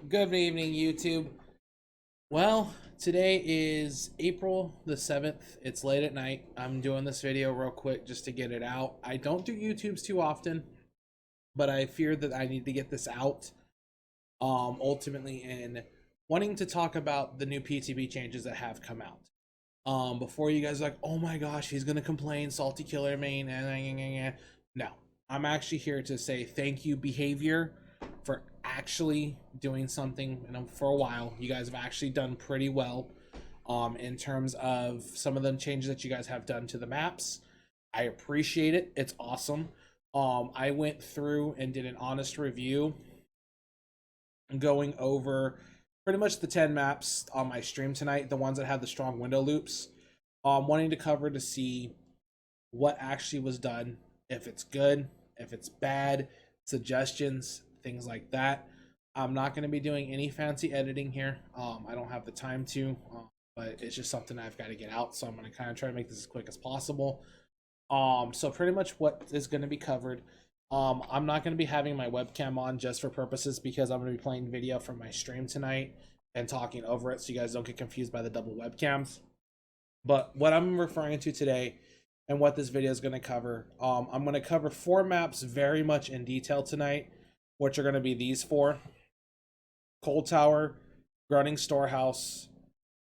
Good evening, YouTube. Well, today is April the 7th. It's late at night. I'm doing this video real quick just to get it out. I don't do YouTubes too often, but I fear that I need to get this out. Ultimately, in wanting to talk about the new PTB changes that have come out. Before you guys are like, oh my gosh, he's gonna complain, salty killer main. No, I'm actually here to say thank you, BHVR, for actually doing something. For a while, you guys have actually done pretty well. In terms of some of the changes that you guys have done to the maps, I appreciate it. It's awesome. I went through and did an honest review, going over pretty much the 10 maps on my stream tonight, the ones that had the strong window loops. Wanting to cover to see what actually was done, if it's good, if it's bad, suggestions, things like that. I'm not going to be doing any fancy editing here. I don't have the time to, but it's just something I've got to get out, so I'm going to kind of try to make this as quick as possible. So pretty much what is going to be covered. I'm not going to be having my webcam on just for purposes because I'm going to be playing video from my stream tonight and talking over it, so you guys don't get confused by the double webcams. But what I'm referring to today and what this video is going to cover, I'm going to cover 4 maps very much in detail tonight, which are going to be these 4: Cold Tower, Groaning Storehouse,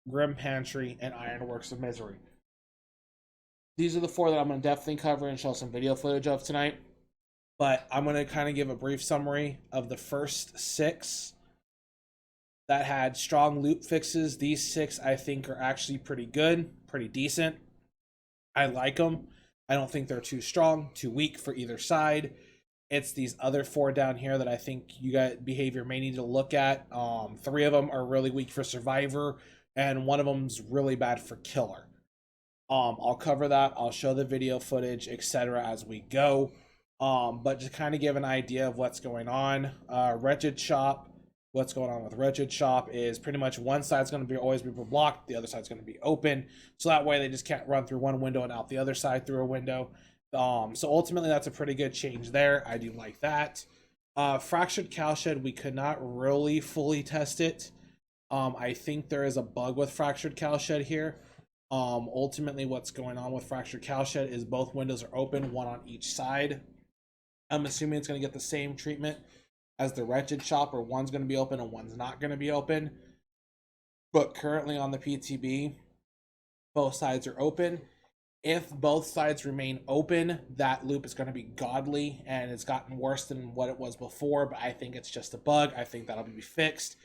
Grim Pantry, and Ironworks of Misery. These are the 4 that I'm going to definitely cover and show some video footage of tonight. But I'm going to kind of give a brief summary of the first 6 that had strong loop fixes. These 6 I think are actually pretty good, pretty decent. I like them. I don't think they're too strong, too weak for either side. It's these other 4 down here that I think you got BHVR may need to look at. 3 of them are really weak for Survivor, and 1 of them's really bad for Killer. I'll cover that. I'll show the video footage, etc. as we go. But just kind of give an idea of what's going on. Wretched Shop. What's going on with Wretched Shop is pretty much one side's going to be always be blocked, the other side's going to be open, so that way they just can't run through one window and out the other side through a window. So ultimately that's a pretty good change there. I do like that. Fractured Cowshed, we could not really fully test it. I think there is a bug with Fractured Cowshed here. Ultimately what's going on with Fractured Cowshed is both windows are open, one on each side. I'm assuming it's going to get the same treatment as the Wretched Shop, where one's going to be open and one's not going to be open. But currently on the PTB, both sides are open. If both sides remain open, that loop is going to be godly, and it's gotten worse than what it was before, but I think it's just a bug. I think that'll be fixed.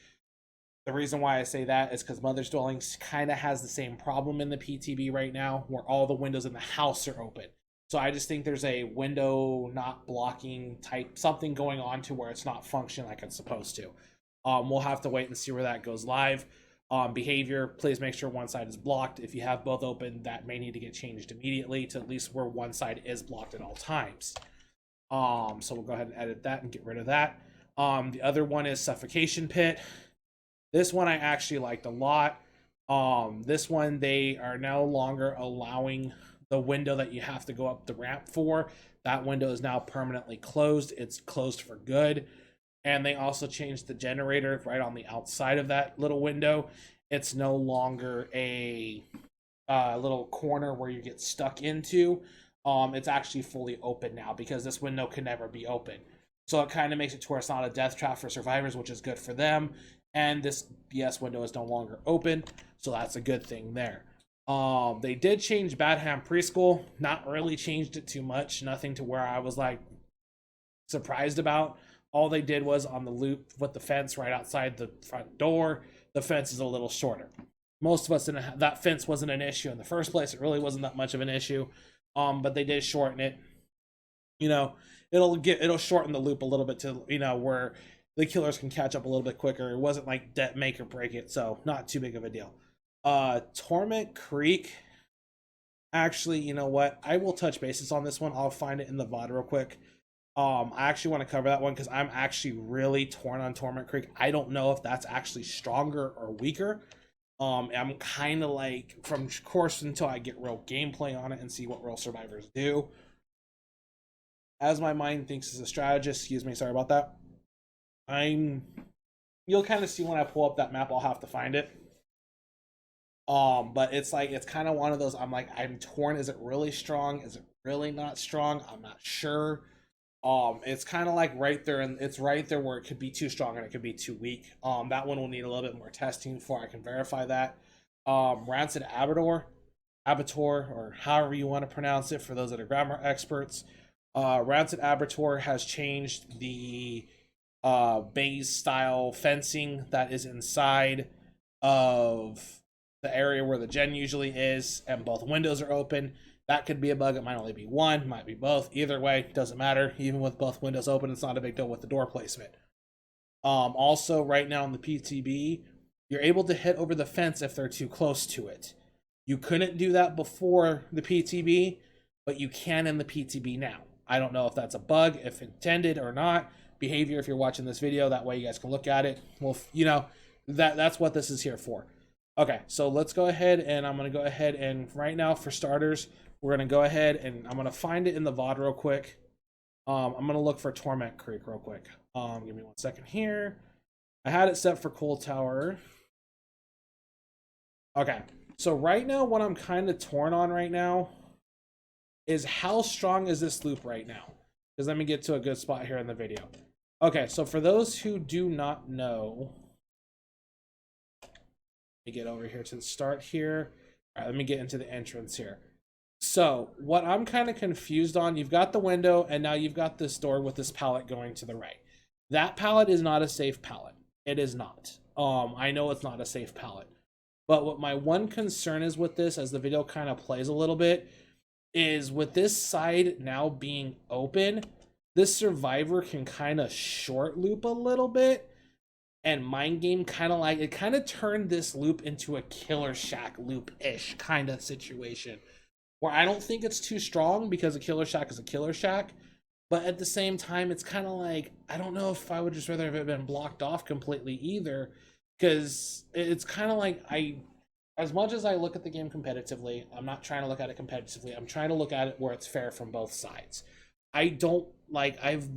The reason why I say that is because Mother's Dwellings kind of has the same problem in the PTB right now, where all the windows in the house are open. So I just think there's a window not blocking type something going on to where it's not functioning like it's supposed to. We'll have to wait and see where that goes live. BHVR, please make sure one side is blocked. If you have both open, that may need to get changed immediately to at least where one side is blocked at all times. So we'll go ahead and edit that and get rid of that. The other one is Suffocation Pit. This one I actually liked a lot. This one, they are no longer allowing the window that you have to go up the ramp for. That window is now permanently closed. It's closed for good. And they also changed the generator right on the outside of that little window. It's no longer a little corner where you get stuck into. It's actually fully open now because this window can never be open. So it kind of makes it to where it's not a death trap for survivors, which is good for them. And this BS window is no longer open, so that's a good thing there. They did change Badham Preschool. Not really changed it too much. Nothing to where I was like surprised about. All they did was on the loop with the fence right outside the front door, the fence is a little shorter. Most of us didn't have, that fence wasn't an issue in the first place. It really wasn't that much of an issue. But they did shorten it. You know, it'll shorten the loop a little bit to, where the killers can catch up a little bit quicker. It wasn't like make or break it, so not too big of a deal. Torment Creek. Actually, you know what? I will touch bases on this one. I'll find it in the VOD real quick. I actually want to cover that one because I'm actually really torn on Torment Creek. I don't know if that's actually stronger or weaker. I'm kind of like, from course until I get real gameplay on it and see what real survivors do. As my mind thinks as a strategist, excuse me, sorry about that. I'm You'll kind of see when I pull up that map. I'll have to find it. But it's like, it's kind of one of those, I'm like, I'm torn. Is it really strong? Is it really not strong? I'm not sure. It's kind of like right there, and it's right there where it could be too strong and it could be too weak. That one will need a little bit more testing before I can verify that. Rancid Abattoir, or however you want to pronounce it for those that are grammar experts. Rancid Abattoir has changed the base style fencing that is inside of the area where the gen usually is, and both windows are open. That could be a bug. It might only be one, might be both. Either way, doesn't matter. Even with both windows open, it's not a big deal with the door placement. Also, right now in the PTB, you're able to hit over the fence if they're too close to it. You couldn't do that before the PTB, but you can in the PTB now. I don't know if that's a bug, if intended or not. Behavior, if you're watching this video, that way you guys can look at it. Well, you know, that's what this is here for. Okay, so let's go ahead, and I'm going to go ahead and right now, for starters, we're going to go ahead and I'm going to find it in the VOD real quick. I'm going to look for Torment Creek real quick. Give me 1 second here. I had it set for Coal Tower. Okay, so right now, what I'm kind of torn on right now is how strong is this loop right now? Because let me get to a good spot here in the video. Okay, so for those who do not know, let me get over here to the start here. All right, let me get into the entrance here. So what I'm kind of confused on, you've got the window, and now you've got this door with this pallet going to the right. That pallet is not a safe pallet. It is not. I know it's not a safe pallet. But what my one concern is with this, as the video kind of plays a little bit, is with this side now being open, this survivor can kind of short loop a little bit, and mind game kind of like, it kind of turned this loop into a Killer Shack loop-ish kind of situation, where I don't think it's too strong because a Killer Shack is a Killer Shack, but at the same time, it's kind of like, I don't know if I would just rather have it been blocked off completely either, because it's kind of like, as much as I look at the game competitively, I'm not trying to look at it competitively. I'm trying to look at it where it's fair from both sides. I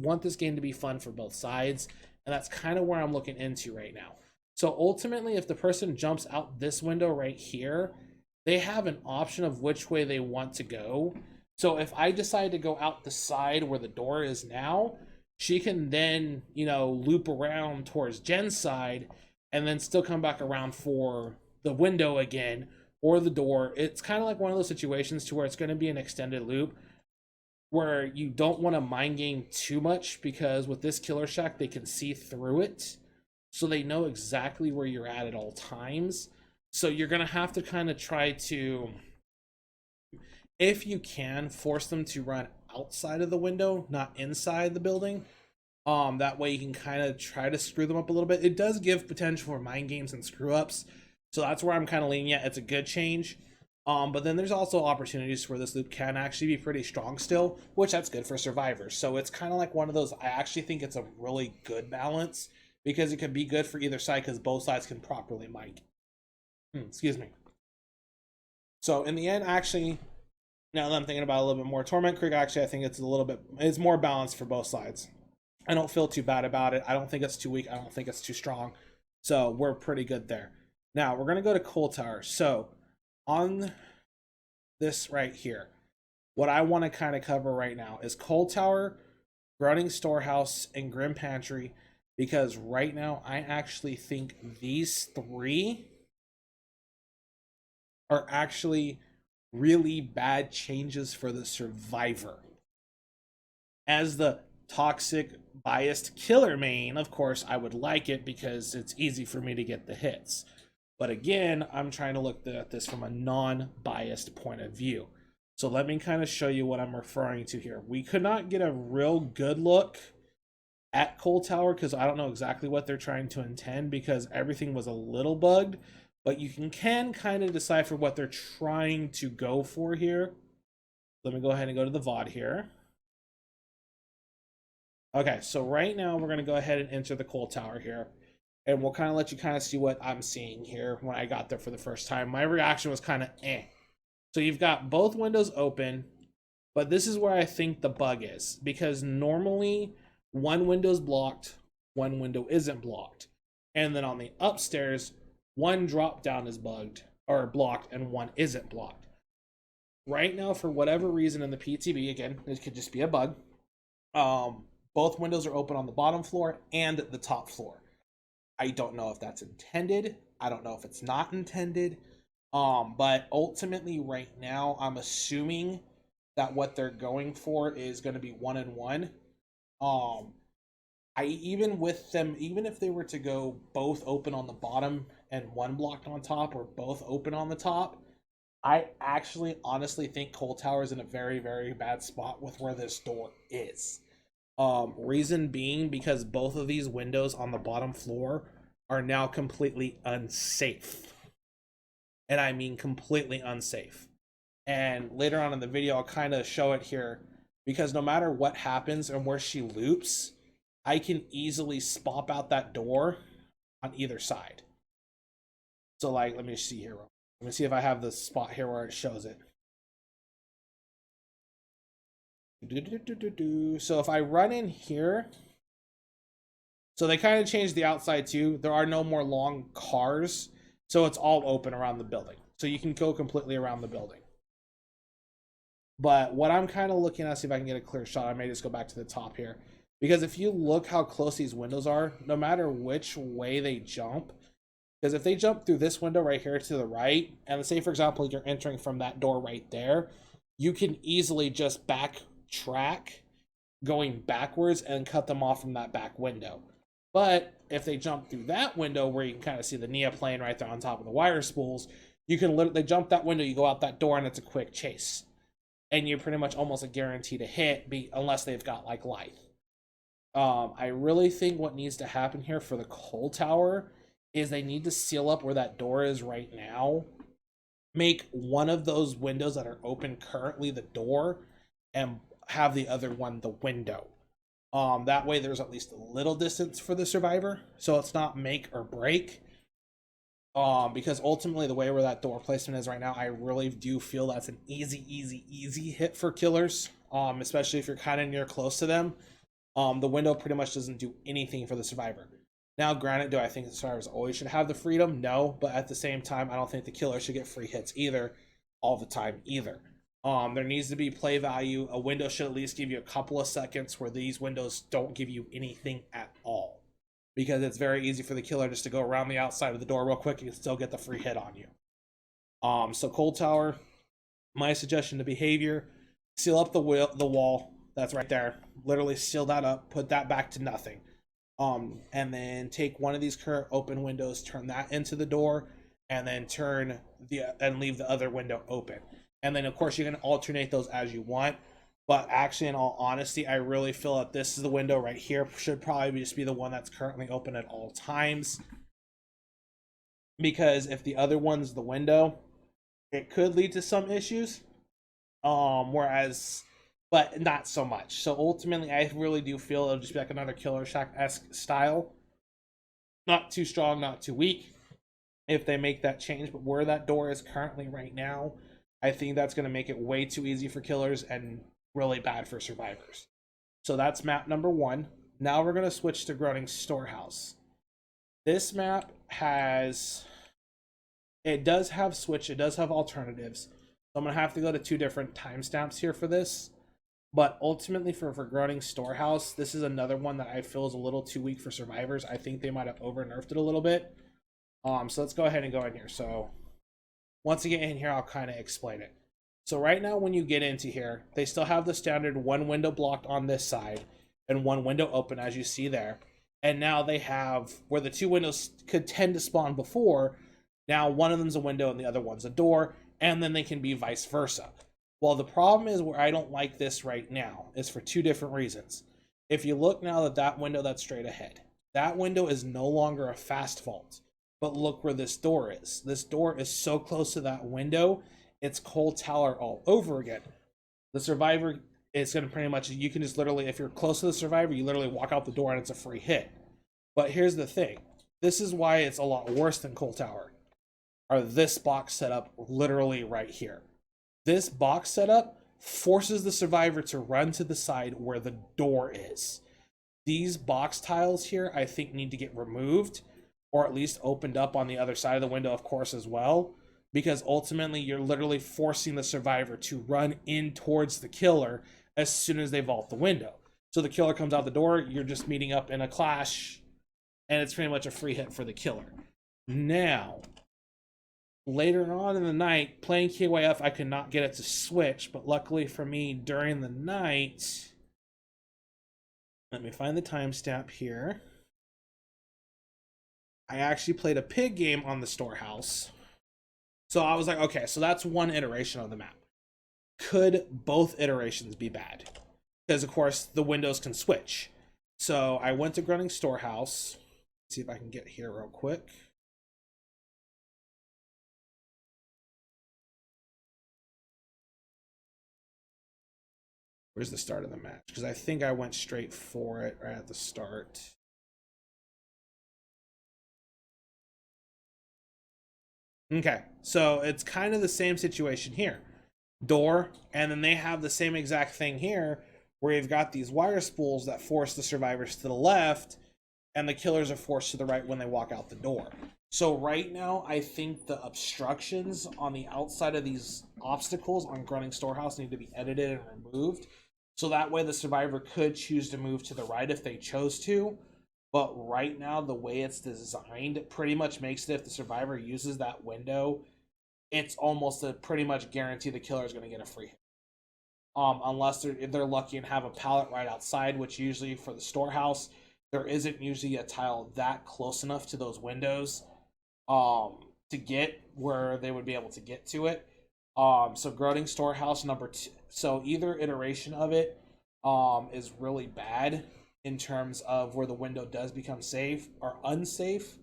want this game to be fun for both sides, and that's kind of where I'm looking into right now. So ultimately, if the person jumps out this window right here, they have an option of which way they want to go. So if I decide to go out the side where the door is now, she can then, you know, loop around towards Jen's side and then still come back around for the window again or the door. It's kind of like one of those situations to where it's going to be an extended loop where you don't want to mind game too much, because with this Killer Shack, they can see through it. So they know exactly where you're at all times. So you're going to have to kind of try to, if you can, force them to run outside of the window, not inside the building. That way you can kind of try to screw them up a little bit. It does give potential for mind games and screw ups. So that's where I'm kind of leaning at. It's a good change. But then there's also opportunities where this loop can actually be pretty strong still, which that's good for survivors. So it's kind of like one of those, I actually think it's a really good balance, because it can be good for either side because both sides can properly mic. Excuse me. So in the end, actually, now that I'm thinking about it a little bit more, Torment Creek, actually, I think it's more balanced for both sides. I don't feel too bad about it. I don't think it's too weak. I don't think it's too strong. So we're pretty good there. Now we're going to go to Coal Tower. So on this right here, what I want to kind of cover right now is Coal Tower, Groaning Storehouse, and Grim Pantry, because right now I actually think these three are actually really bad changes for the survivor. As the toxic, biased killer main, of course, I would like it because it's easy for me to get the hits. But again, I'm trying to look at this from a non-biased point of view. So let me kind of show you what I'm referring to here. We could not get a real good look at Coal Tower because I don't know exactly what they're trying to intend, because everything was a little bugged. But you can kind of decipher what they're trying to go for here. Let me go ahead and go to the VOD here. Okay, so right now we're going to go ahead and enter the Coal Tower here. And we'll kind of let you kind of see what I'm seeing here when I got there for the first time. My reaction was kind of eh. So you've got both windows open, but this is where I think the bug is. Because normally one window's blocked, one window isn't blocked. And then on the upstairs, one drop down is bugged or blocked and one isn't blocked. Right now, for whatever reason in the PTB, again, it could just be a bug. Both windows are open on the bottom floor and the top floor. I don't know if that's intended. I don't know if it's not intended. But ultimately right now, I'm assuming that what they're going for is going to be 1 and 1. Even if they were to go both open on the bottom and one blocked on top, or both open on the top, I actually honestly think Coal Tower is in a very, very bad spot with where this door is. Reason being because both of these windows on the bottom floor are now completely unsafe. And I mean completely unsafe. And later on in the video, I'll kind of show it here, because no matter what happens and where she loops, I can easily spop out that door on either side. So like, let me see here. Let me see if I have the spot here where it shows it. So if I run in here, so they kind of changed the outside too. There are no more long cars, so it's all open around the building. So you can go completely around the building. But what I'm kind of looking at, see if I can get a clear shot. I may just go back to the top here. Because if you look how close these windows are, no matter which way they jump, because if they jump through this window right here to the right, and say, for example, you're entering from that door right there, you can easily just backtrack going backwards and cut them off from that back window. But if they jump through that window where you can kind of see the neoplane right there on top of the wire spools, you can literally jump that window, you go out that door, and it's a quick chase. And you're pretty much almost a guarantee to hit, unless they've got like life. I really think what needs to happen here for the Coal Tower is they need to seal up where that door is right now. Make one of those windows that are open currently the door, and have the other one the window. That way there's at least a little distance for the survivor, so it's not make or break. Because ultimately the way where that door placement is right now, I really do feel that's an easy hit for killers. Especially if you're kind of near close to them. The window pretty much doesn't do anything for the survivor. Now, granted, do I think the survivors always should have the freedom? No, but at the same time, I don't think the killer should get free hits either, all the time either. There needs to be play value. A window should at least give you a couple of seconds where these windows don't give you anything at all. Because it's very easy for the killer just to go around the outside of the door real quick and still get the free hit on you. So Coal Tower, my suggestion to behavior, seal up the wall that's right there. Literally seal that up, put that back to nothing. And then take one of these current open windows, turn that into the door, and then leave the other window open. And then of course you can alternate those as you want. But actually, in all honesty, I really feel that this is the window right here should probably just be the one that's currently open at all times. Because if the other one's the window, it could lead to some issues. But not so much. So ultimately, I really do feel it'll just be like another Killer Shack-esque style. Not too strong, not too weak, if they make that change. But where that door is currently right now, I think that's going to make it way too easy for killers and really bad for survivors. So that's map number 1. Now we're going to switch to Groaning Storehouse. This map does have alternatives. So I'm going to have to go to 2 different timestamps here for this. But ultimately for Groaning Storehouse, this is another one that I feel is a little too weak for survivors. I think they might have over-nerfed it a little bit. So let's go ahead and go in here. So once you get in here, I'll kind of explain it. So right now when you get into here, they still have the standard 1 window blocked on this side and 1 window open, as you see there. And now they have, where the 2 windows could tend to spawn before, now one of them's a window and the other one's a door, and then they can be vice versa. Well, the problem is where I don't like this right now is for 2 different reasons. If you look now at that window that's straight ahead, that window is no longer a fast vault. But look where this door is. This door is so close to that window, it's Coal Tower all over again. The survivor is going to pretty much, you can just literally, if you're close to the survivor, you literally walk out the door and it's a free hit. But here's the thing. This is why it's a lot worse than Coal Tower. Or this box setup literally right here. This box setup forces the survivor to run to the side where the door is. These box tiles here, I think, need to get removed, or at least opened up on the other side of the window, of course, as well, because ultimately you're literally forcing the survivor to run in towards the killer as soon as they vault the window. So the killer comes out the door, you're just meeting up in a clash, and it's pretty much a free hit for the killer. Now, later on in the night, playing KYF, I could not get it to switch, but luckily for me, during the night, let me find the timestamp here. I actually played a pig game on the storehouse. So I was like, okay, so that's one iteration of the map. Could both iterations be bad? Because, of course, the windows can switch. So I went to Groaning Storehouse. Let's see if I can get here real quick. Where's the start of the match? Because I think I went straight for it right at the start. Okay, so it's kind of the same situation here. Door, and then they have the same exact thing here, where you've got these wire spools that force the survivors to the left, and the killers are forced to the right when they walk out the door. So right now, I think the obstructions on the outside of these obstacles on Groaning Storehouse need to be edited and removed. So that way the survivor could choose to move to the right if they chose to. But right now, the way it's designed pretty much makes it if the survivor uses that window, it's almost a pretty much guarantee the killer is going to get a free hit. Unless they're lucky and have a pallet right outside, which usually for the storehouse, there isn't usually a tile that close enough to those windows to get where they would be able to get to it. So Groaning Storehouse number 2. So either iteration of it is really bad in terms of where the window does become safe or unsafe.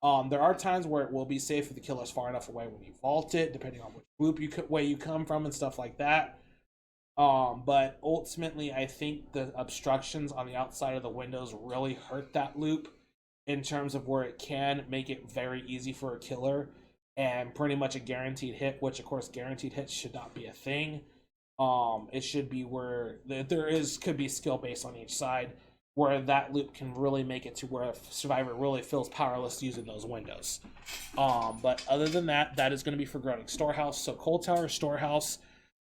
There are times where it will be safe if the killer's far enough away when you vault it, depending on which loop way you come from and stuff like that. But ultimately, I think the obstructions on the outside of the windows really hurt that loop in terms of where it can make it very easy for a killer and pretty much a guaranteed hit, which of course guaranteed hits should not be a thing. It should be where could be skill based on each side, where that loop can really make it to where a survivor really feels powerless using those windows. But other than that, that is going to be for Groaning Storehouse. So Cold Tower Storehouse,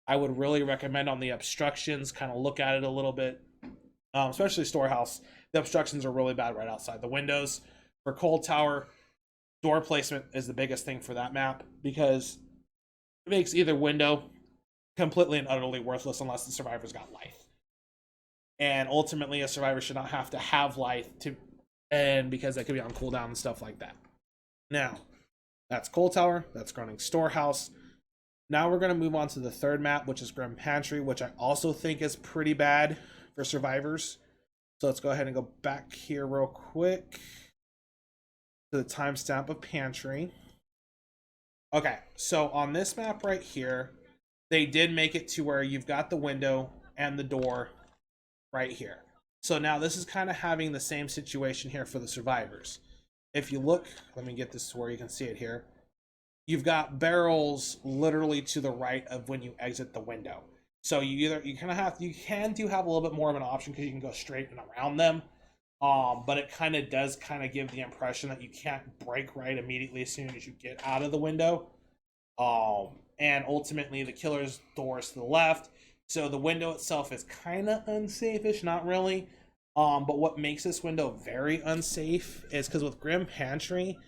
I would really recommend on the obstructions, kind of look at it a little bit, especially Storehouse. The obstructions are really bad right outside the windows. For Cold Tower, door placement is the biggest thing for that map because it makes either window completely and utterly worthless unless the survivor's got life. And ultimately, a survivor should not have to have life and because that could be on cooldown and stuff like that. Now, that's Cold Tower, that's Groaning Storehouse. Now we're going to move on to the third map, which is Pantry, which I also think is pretty bad for survivors. So let's go ahead and go back here real quick to the timestamp of Pantry. Okay, so on this map right here, they did make it to where you've got the window and the door right here. So now this is kind of having the same situation here for the survivors. If you look, let me get this to where you can see it here. You've got barrels literally to the right of when you exit the window. So you can do have a little bit more of an option because you can go straight and around them. But it kind of does give the impression that you can't break right immediately as soon as you get out of the window. And ultimately the killer's door is to the left. So the window itself is kind of unsafe-ish, not really. But what makes this window very unsafe is because with Grim Pantry,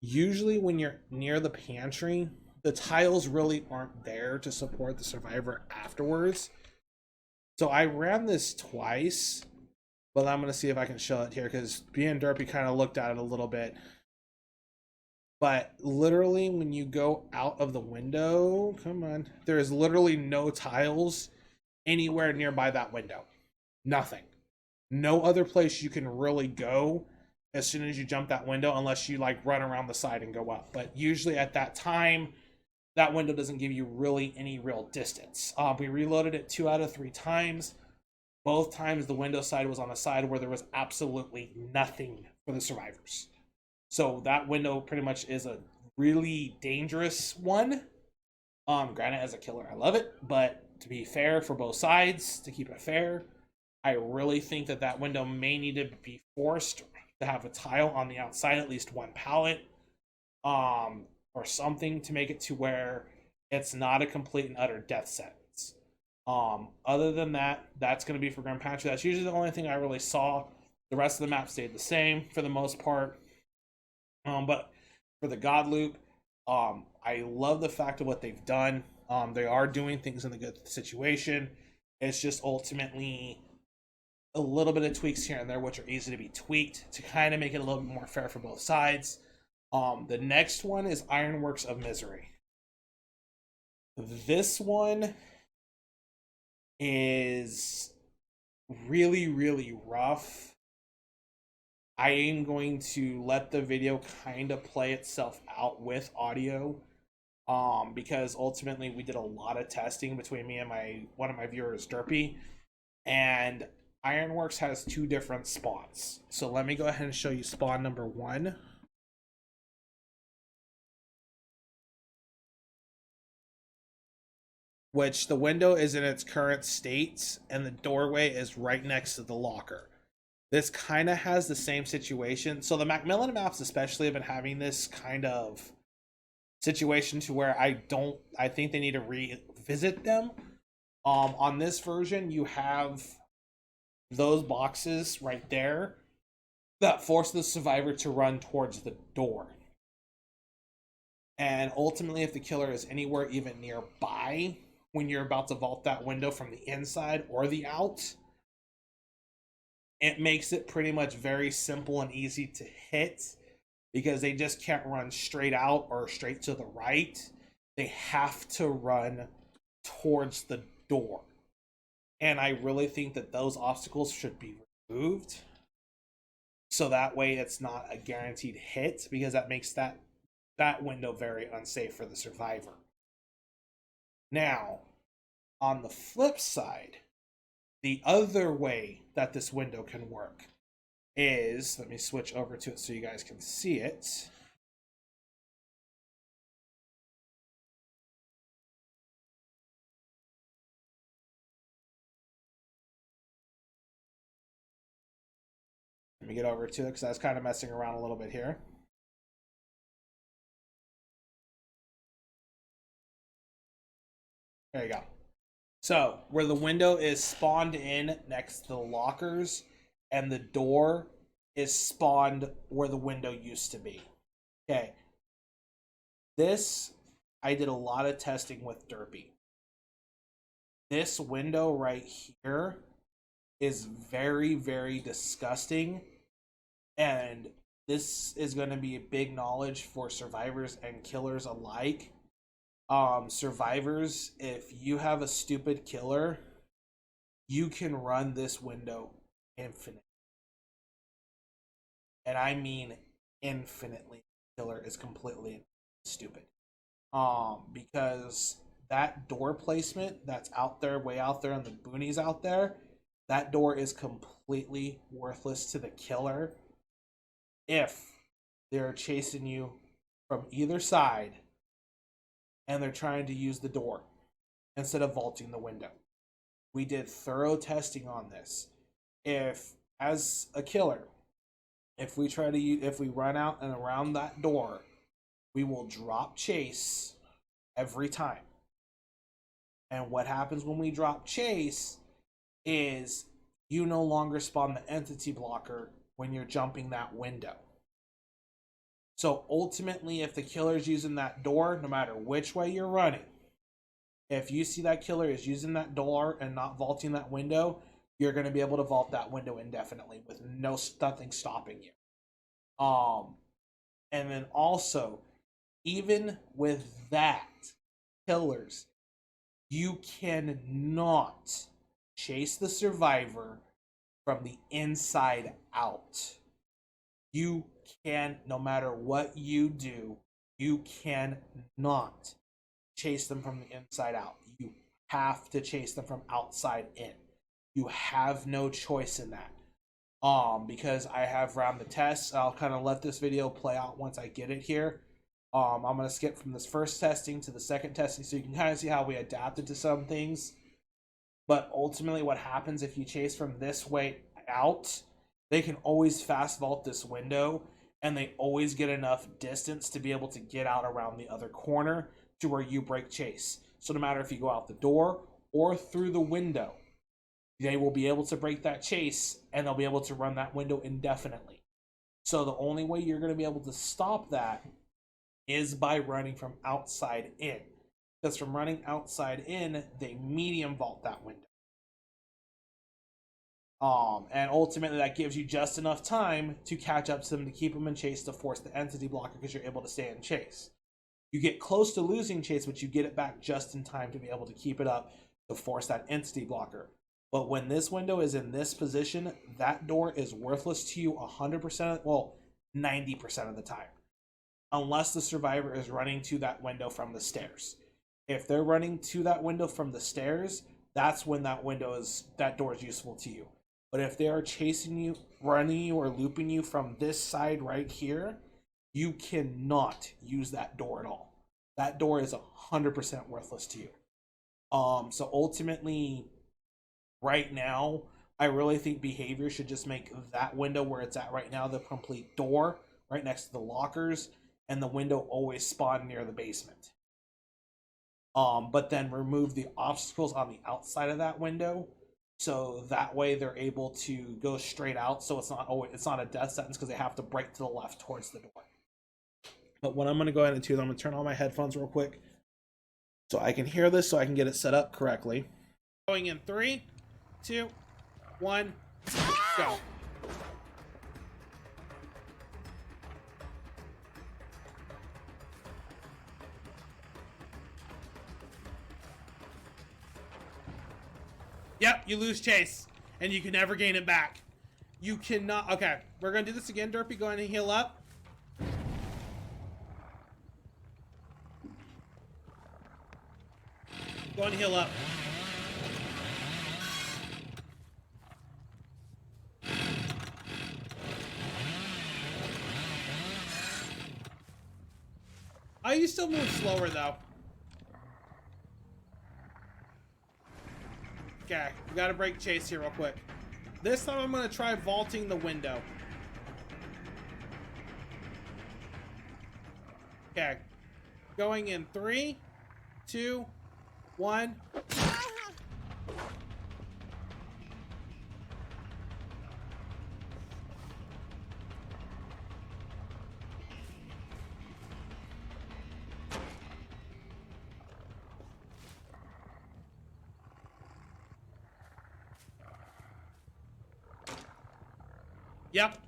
usually when you're near the pantry, the tiles really aren't there to support the survivor afterwards. So I ran this twice, but I'm going to see if I can show it here because B and Derpy kind of looked at it a little bit. But literally when you go out of the window, come on, there is literally no tiles anywhere nearby that window. Nothing. No other place you can really go as soon as you jump that window unless you like run around the side and go up. But usually at that time, that window doesn't give you really any real distance. We reloaded it 2 out of 3 times. Both times the window side was on a side where there was absolutely nothing for the survivors. So that window pretty much is a really dangerous one. Granted, as a killer, I love it, but to be fair for both sides, to keep it fair, I really think that window may need to be forced to have a tile on the outside, at least one pallet, or something to make it to where it's not a complete and utter death sentence. Other than that, that's going to be for Grand Pantry. That's usually the only thing I really saw. The rest of the map stayed the same for the most part. But for the God Loop, I love the fact of what they've done. They are doing things in the good situation. It's just ultimately a little bit of tweaks here and there, which are easy to be tweaked to kind of make it a little bit more fair for both sides. The next one is Ironworks of Misery. This one is really, really rough. I am going to let the video kind of play itself out with audio, because ultimately we did a lot of testing between me and one of my viewers, Derpy, and Ironworks has two different spawns. So let me go ahead and show you spawn number 1. Which the window is in its current state, and the doorway is right next to the locker. This kind of has the same situation. So the Macmillan maps especially have been having this kind of situation to where I think they need to revisit them. On this version, you have those boxes right there that force the survivor to run towards the door. And ultimately, if the killer is anywhere even nearby when you're about to vault that window from the inside or the out, it makes it pretty much very simple and easy to hit, because they just can't run straight out or straight to the right. They have to run towards the door. And I really think that those obstacles should be removed, so that way it's not a guaranteed hit, because that makes that window very unsafe for the survivor. Now, on the flip side, the other way that this window can work is, let me switch over to it so you guys can see it. Let me get over to it because I was kind of messing around a little bit here. There you go. So, where the window is spawned in next to the lockers, and the door is spawned where the window used to be. Okay. This, I did a lot of testing with Derpy. This window right here is very, very disgusting. And this is going to be a big knowledge for survivors and killers alike. Survivors, if you have a stupid killer, you can run this window infinitely. And I mean infinitely. Killer is completely stupid. Because that door placement that's out there, way out there in the boonies out there, that door is completely worthless to the killer if they're chasing you from either side and they're trying to use the door instead of vaulting the window. We did thorough testing on this. If, as a killer, if we run out and around that door, we will drop chase every time. And what happens when we drop chase is you no longer spawn the entity blocker when you're jumping that window. So ultimately, if the killer is using that door, no matter which way you're running, if you see that killer is using that door and not vaulting that window, you're going to be able to vault that window indefinitely with nothing stopping you. And then also, even with that, killers, you cannot chase the survivor from the inside out. You can, no matter what you do, you cannot chase them from the inside out. You have to chase them from outside in. You have no choice in that. Because I have ran the tests. I'll kind of let this video play out once I get it here. I'm going to skip from this first testing to the second testing so you can kind of see how we adapted to some things. But ultimately what happens if you chase from this way out they can always fast vault this window, and they always get enough distance to be able to get out around the other corner to where you break chase. So no matter if you go out the door or through the window, they will be able to break that chase, and they'll be able to run that window indefinitely. So the only way you're going to be able to stop that is by running from outside in. Because from running outside in, they medium vault that window. And ultimately that gives you just enough time to catch up to them to keep them in chase to force the entity blocker, because you're able to stay in chase. You get close to losing chase, but you get it back just in time to be able to keep it up to force that entity blocker. But when this window is in this position, that door is worthless to you 100%, well, 90% of the time. Unless the survivor is running to that window from the stairs. If they're running to that window from the stairs, that's when that door is useful to you. But if they are chasing you, running you, or looping you from this side right here, you cannot use that door at all. That door is 100% worthless to you. So ultimately, right now, I really think behavior should just make that window where it's at right now the complete door, right next to the lockers, and the window always spawn near the basement. But then remove the obstacles on the outside of that window, so that way they're able to go straight out. So it's not a death sentence, because they have to break to the left towards the door. But what I'm going to go ahead and do is I'm going to turn on my headphones real quick so I can hear this, so I can get it set up correctly. Going in 3, 2, 1, go. Yep, you lose chase, and you can never gain it back. You cannot. Okay, we're gonna do this again. Derpy, go ahead and heal up. Go ahead and heal up. Oh, you still move slower though. Okay, we gotta break chase here real quick. This time I'm gonna try vaulting the window. Okay. Going in 3, 2, 1. Yep.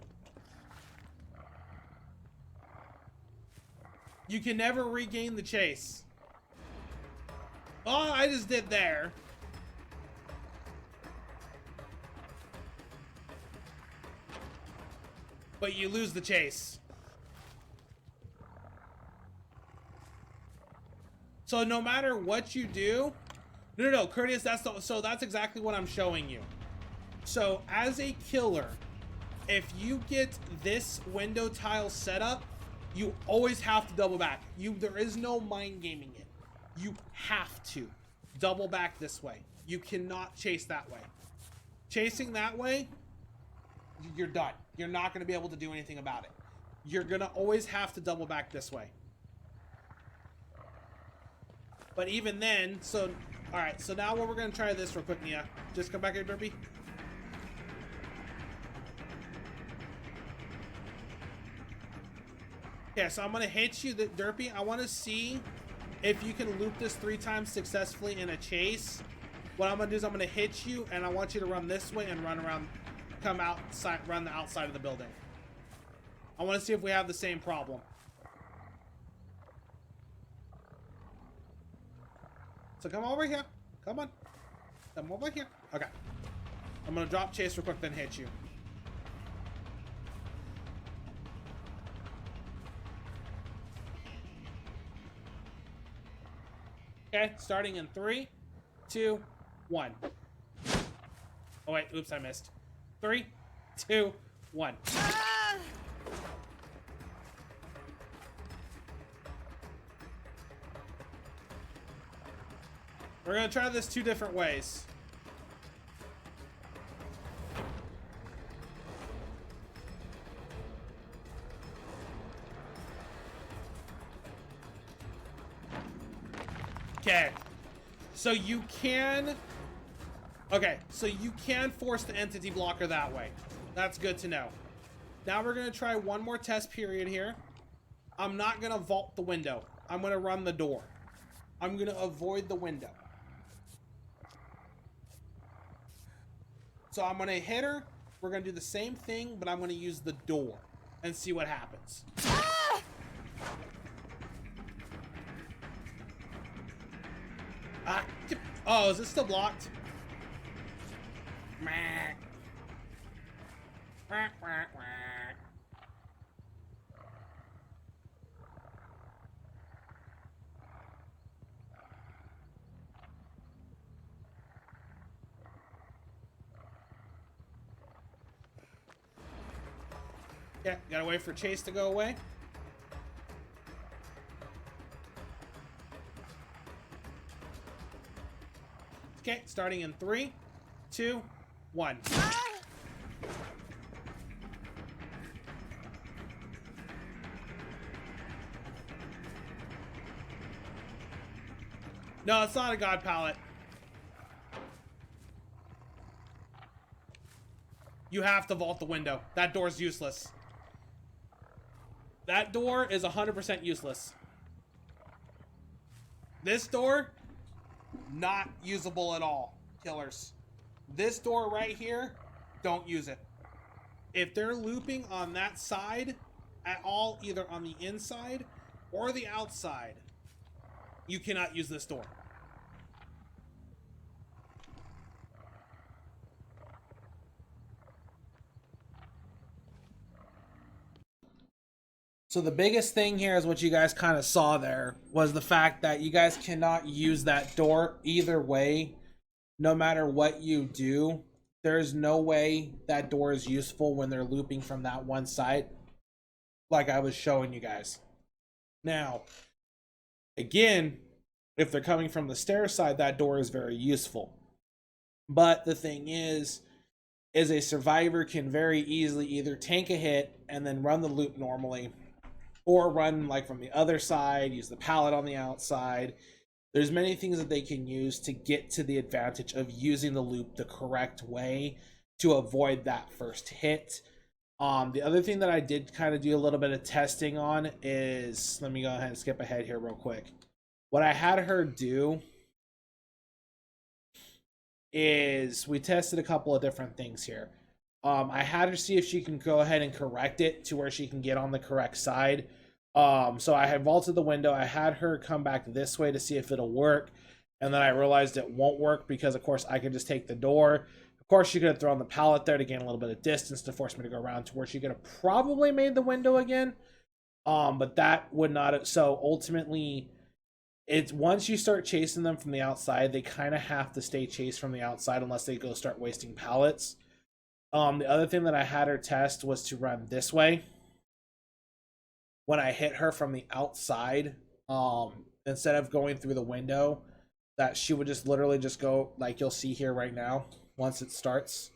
You can never regain the chase. Oh, I just did there. But you lose the chase. So no matter what you do, no, Curtis, so that's exactly what I'm showing you. So as a killer, if you get this window tile set up, you always have to double back. There is no mind gaming it. You have to double back this way. You cannot chase that way. Chasing that way, you're done. You're not going to be able to do anything about it. You're going to always have to double back this way. But even then, so, alright, so now we're going to try this real quick, Nia. Just come back here, Derpy. Okay, so I'm going to hit you, Derpy. I want to see if you can loop this 3 times successfully in a chase. What I'm going to do is I'm going to hit you, and I want you to run this way and run around, come outside, run the outside of the building. I want to see if we have the same problem. So come over here. Come on. Come over here. Okay. I'm going to drop chase real quick, then hit you. Okay, starting in 3, 2, 1. Oh wait, oops, I missed. 3, 2, 1. We're gonna try this 2 different ways. Okay. So you can... Okay, so you can force the entity blocker that way. That's good to know. Now we're going to try one more test period here. I'm not going to vault the window. I'm going to run the door. I'm going to avoid the window. So I'm going to hit her. We're going to do the same thing, but I'm going to use the door and see what happens. Oh, is it still blocked? Yeah, gotta wait for Chase to go away. Okay, starting in 3, 2, 1. No, it's not a god pallet. You have to vault the window. That door's useless. That door is 100% useless. This door, not usable at all. Killers. This door right here, don't use it. If they're looping on that side at all, either on the inside or the outside, you cannot use this door. So the biggest thing here is what you guys kind of saw there was the fact that you guys cannot use that door either way. No matter what you do, there's no way that door is useful when they're looping from that one side, like I was showing you guys. Now, again, if they're coming from the stair side, that door is very useful. But the thing is a survivor can very easily either tank a hit and then run the loop normally, or run like from the other side, use the pallet on the outside. There's many things that they can use to get to the advantage of using the loop the correct way to avoid that first hit. The other thing that I did kind of do a little bit of testing on is, let me go ahead and skip ahead here real quick. What I had her do is we tested a couple of different things here. I had her see if she can go ahead and correct it to where she can get on the correct side. So I had vaulted the window. I had her come back this way to see if it'll work. And then I realized it won't work because, of course, I could just take the door. Of course, she could have thrown the pallet there to gain a little bit of distance to force me to go around to where she could have probably made the window again. But that would not have. So ultimately, it's once you start chasing them from the outside, they kind of have to stay chased from the outside unless they go start wasting pallets. The other thing that I had her test was to run this way. When I hit her from the outside, instead of going through the window, that she would just literally just go, like you'll see here right now, once it starts.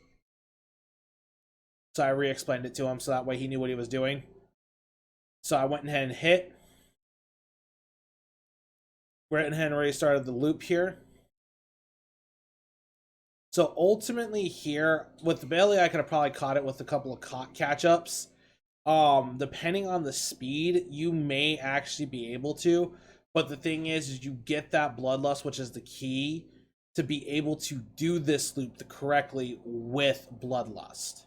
So I re-explained it to him so that way he knew what he was doing. So I went ahead and hit. Went ahead and already started the loop here. So ultimately here, with the Bailey, I could have probably caught it with a couple of catch-ups. Depending on the speed, you may actually be able to. But the thing is you get that bloodlust, which is the key to be able to do this loop correctly with bloodlust.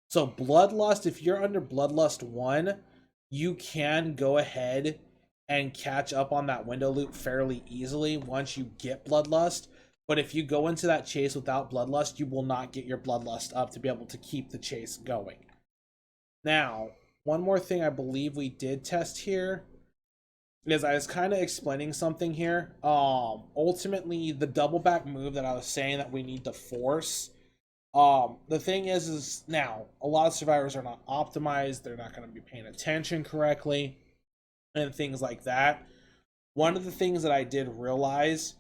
So bloodlust, if you're under bloodlust 1, you can go ahead and catch up on that window loop fairly easily once you get bloodlust. But if you go into that chase without bloodlust, you will not get your bloodlust up to be able to keep the chase going. Now, one more thing I believe we did test here is I was kind of explaining something here. Ultimately, the double back move that I was saying that we need to force. The thing is now a lot of survivors are not optimized. They're not going to be paying attention correctly and things like that. One of the things that I did realize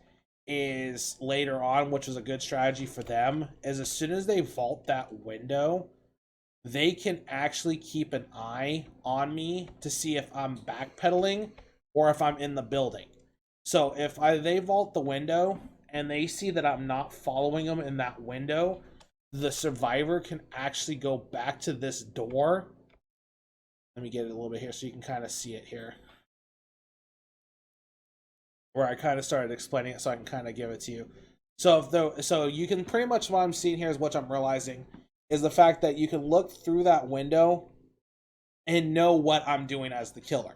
is later on, which was a good strategy for them, is as soon as they vault that window, they can actually keep an eye on me to see if I'm backpedaling or if I'm in the building. So if they vault the window and they see that I'm not following them in that window, the survivor can actually go back to this door. Let me get it a little bit here so you can kind of see it here, where I kind of started explaining it so I can kind of give it to you. So you can pretty much, what I'm seeing here is what I'm realizing is the fact that you can look through that window and know what I'm doing as the killer.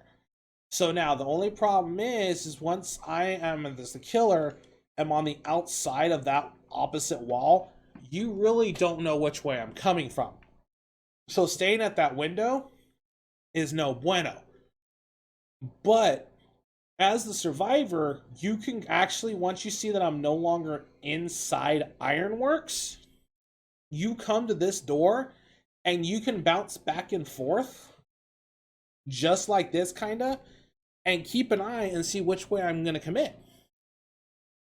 So now the only problem is once I am as the killer, I'm on the outside of that opposite wall, you really don't know which way I'm coming from. So staying at that window is no bueno. But as the survivor, you can actually, once you see that I'm no longer inside Ironworks, you come to this door and you can bounce back and forth just like this kind of, and keep an eye and see which way I'm going to commit.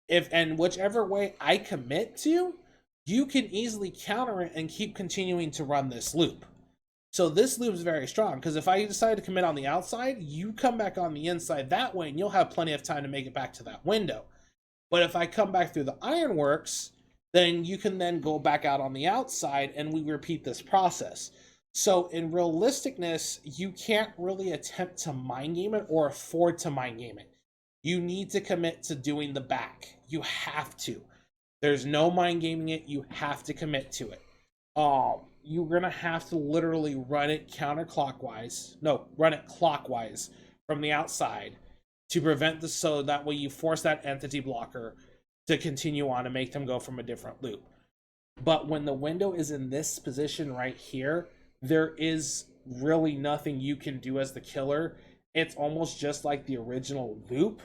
And whichever way I commit to, you can easily counter it and keep continuing to run this loop. So this loop is very strong, because if I decide to commit on the outside, you come back on the inside that way and you'll have plenty of time to make it back to that window. But if I come back through the Ironworks, then you can then go back out on the outside and we repeat this process. So in realisticness, you can't really attempt to mind game it or afford to mind game it. You need to commit to doing the back. You have to. There's no mind gaming it. You have to commit to it. You're going to have to literally run it counterclockwise. No, run it clockwise from the outside to prevent this, so that way you force that entity blocker to continue on and make them go from a different loop. But when the window is in this position right here, there is really nothing you can do as the killer. It's almost just like the original loop,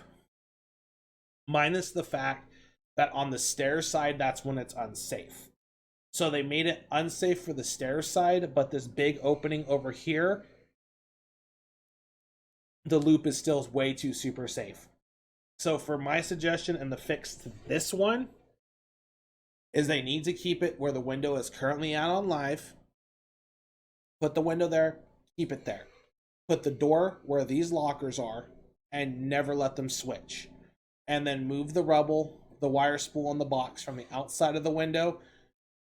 minus the fact that on the stairs side, that's when it's unsafe. So they made it unsafe for the stairs side, but this big opening over here, the loop is still way too super safe. So for my suggestion and the fix to this one is they need to keep it where the window is currently at on live. Put the window there, keep it there. Put the door where these lockers are and never let them switch. And then move the rubble, the wire spool, and the box from the outside of the window.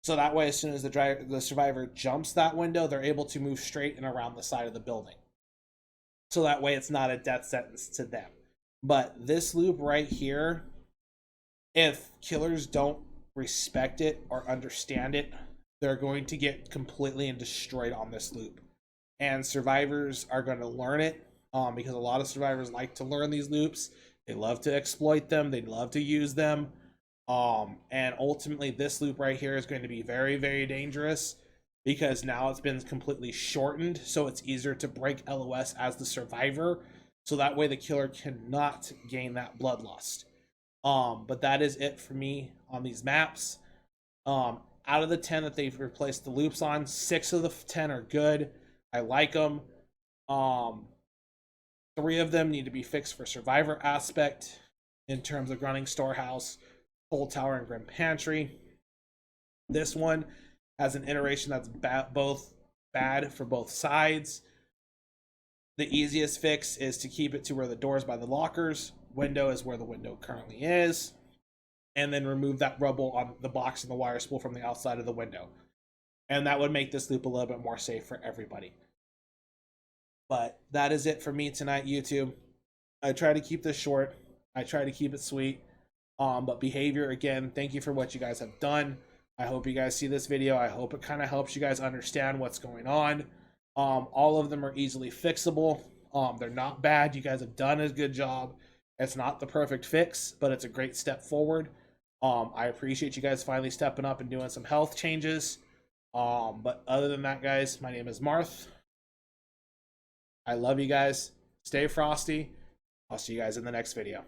So that way, as soon as the survivor jumps that window, they're able to move straight and around the side of the building. So that way it's not a death sentence to them. But this loop right here, if killers don't respect it or understand it, they're going to get completely and destroyed on this loop. And survivors are going to learn it, because a lot of survivors like to learn these loops. They love to exploit them. They love to use them. And ultimately, this loop right here is going to be very, very dangerous, because now it's been completely shortened, so it's easier to break LOS as the survivor. So that way the killer cannot gain that bloodlust. But that is it for me on these maps. Out of the 10 that they've replaced the loops on, 6 of the 10 are good. I like them. 3 of them need to be fixed for survivor aspect in terms of Groaning Storehouse, Cold Tower, and Grim Pantry. This one has an iteration that's both bad for both sides. The easiest fix is to keep it to where the door is by the lockers. Window is where the window currently is. And then remove that rubble on the box and the wire spool from the outside of the window. And that would make this loop a little bit more safe for everybody. But that is it for me tonight, YouTube. I try to keep this short. I try to keep it sweet. But behavior, again, thank you for what you guys have done. I hope you guys see this video. I hope it kind of helps you guys understand what's going on. All of them are easily fixable. They're not bad. You guys have done a good job. It's not the perfect fix, but it's a great step forward. I appreciate you guys finally stepping up and doing some health changes. But other than that, guys, my name is Marth. I love you guys. Stay frosty. I'll see you guys in the next video.